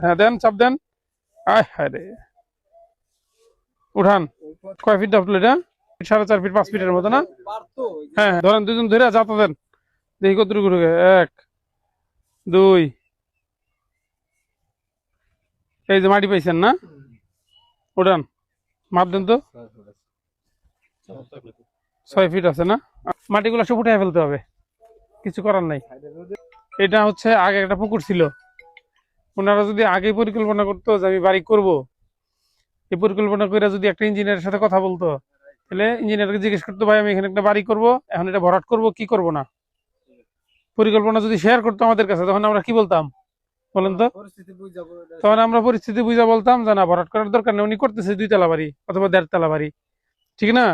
হ্যাঁ দেন, চাপ দেন। আয় হায় রে, উঠান। কয় ফিট ডাবল এটা? 4.5 ফিট 5 ফিটের মতো না? হ্যাঁ হ্যাঁ, ধরেন দুজন ধরে যাতা দেন, দেখি কতটুকু ঢুকে। 1 2, এই যে মাটি পাইছেন না? উঠান, মাপ দেন তো। 6 ফিট আছে না? মাটিগুলো সব উঠে ফেলতে হবে, কিছু করার নাই। এটা হচ্ছে আগে একটা পুকুর ছিল, ওনারা যদি আগে পরিকল্পনা করতো যে আমি বাড়ি করব, এই পরিকল্পনা করে যদি একটা ইঞ্জিনিয়ারের সাথে কথা বলতো, তাহলে ইঞ্জিনিয়ারকে জিজ্ঞেস করতো ভাই আমি এখানে একটা বাড়ি করব, এখন এটা ভরাট করব কি করব না, পরিকল্পনা যদি শেয়ার করতো আমাদের কাছে, তখন আমরা কি বলতাম বলেন তো? তখন আমরা পরিস্থিতি বুঝা বলতাম যে না, ভরাট করার দরকার নেই, উনি করতেছে 2 তলা বাড়ি অথবা 1.5 তলা বাড়ি, ঠিক না?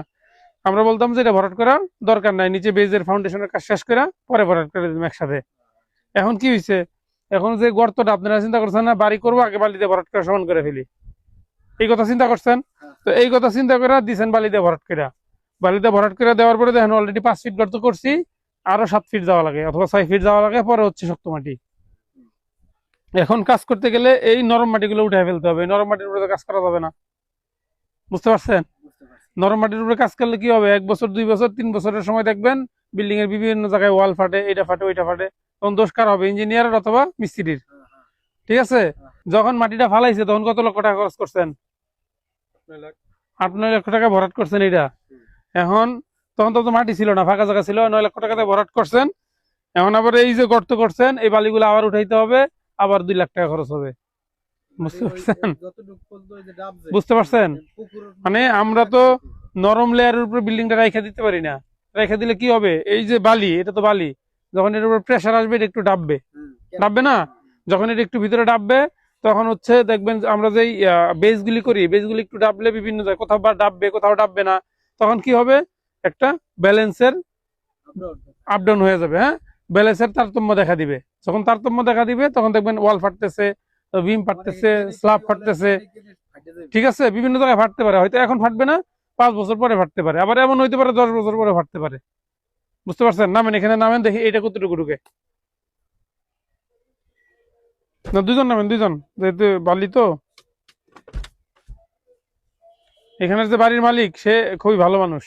আমরা বলতাম যে এটা ভরাট করার দরকার নাই, নিচে বেজের ফাউন্ডেশনের কাজ শেষ করে পরে ভরাট করে দিলাম একসাথে। এখন কি হয়েছে? এখন যে গর্তটা আপনারা চিন্তা করছেন না, বাড়ি করবো আগে বালি দিয়ে ভরাট করে সমান করে ফেলি, এই কথা চিন্তা করছেন? তো এই কথা চিন্তা করে দিচ্ছেন বালি দিয়ে ভরাট করে। বালি দিয়ে ভরাট করে দেওয়ার পরে দেখেন অলরেডি 5 ফিট গর্ত করছি, আরো 7 ফিট যাওয়া লাগে অথবা 6 ফিট যাওয়া লাগে, পরে হচ্ছে শক্ত মাটি। এখন কাজ করতে গেলে এই নরম মাটিগুলো উঠে ফেলতে হবে, নরম মাটির উপরে কাজ করা যাবে না, বুঝতে পারছেন? নরম মাটির উপরে কাজ করলে কি হবে, 1 বছর 2 বছর 3 বছরের সময় দেখবেন বিল্ডিং এর বিভিন্ন জায়গায় ওয়াল ফাটে, এটা ফাটে ওইটা ফাটে, তখন দোষ কার হবে? ইঞ্জিনিয়ারের অথবা মিস্ত্রির, ঠিক আছে? যখন মাটিটা ফালাইছে তখন কত লক্ষ টাকা খরচ করছেন? 8-9 লক্ষ টাকা ভরাট করছেন এটা। এখন তখন তো মাটি ছিল না, ফাঁকা জায়গা ছিল, 9 লক্ষ টাকাতে ভরাট করছেন। এখন আবার এই যে গর্ত করছেন, এই বালিগুলো আবার উঠাইতে হবে, আবার 2 লাখ টাকা খরচ হবে, বুঝতে পারছেন? বুঝতে পারছেন? মানে আমরা তো নরম লেয়ারের উপরে বিল্ডিংটা রেখে দিতে পারি না, রেখে দিলে কি হবে, এই যে বালি, এটা তো বালি, যখন এর উপর প্রেসার আসবে এটা একটু ডাববে, ডাববে না? যখন এটা একটু ভিতরে ডাববে, তখন হচ্ছে দেখবেন আমরা যেই বেসগুলি করি, বেসগুলি একটু ডাবলে বিভিন্ন জায়গায় কোথাও বা ডাববে কোথাও ডাববে না, তখন কি হবে, একটা ব্যালেন্সের আপ ডাউন হয়ে যাবে। হ্যাঁ, ব্যালেন্সের তারতম্য দেখা দিবে। যখন তারতম্য দেখা দিবে তখন দেখবেন ওয়াল ফাটতেছে, বিম ফাটতেছে, স্ল্যাব ফাটতেছে, ঠিক আছে? বিভিন্ন জায়গায় ফাটতে পারে, হয়তো এখন ফাটবে না, 5 বছর পরে ফাটতে পারে, আবার এমন হইতে পারে 10 বছর পরে ফাটতে পারে, বুঝতে পারছেন? নামেন, এখানে নামেন, দেখি এটা কতটুকু ঢুকে। না, 2 জন নামেন, 2 জন, যেহেতু বালি তো। এখানের যে বাড়ির মালিক সে খুবই ভালো মানুষ।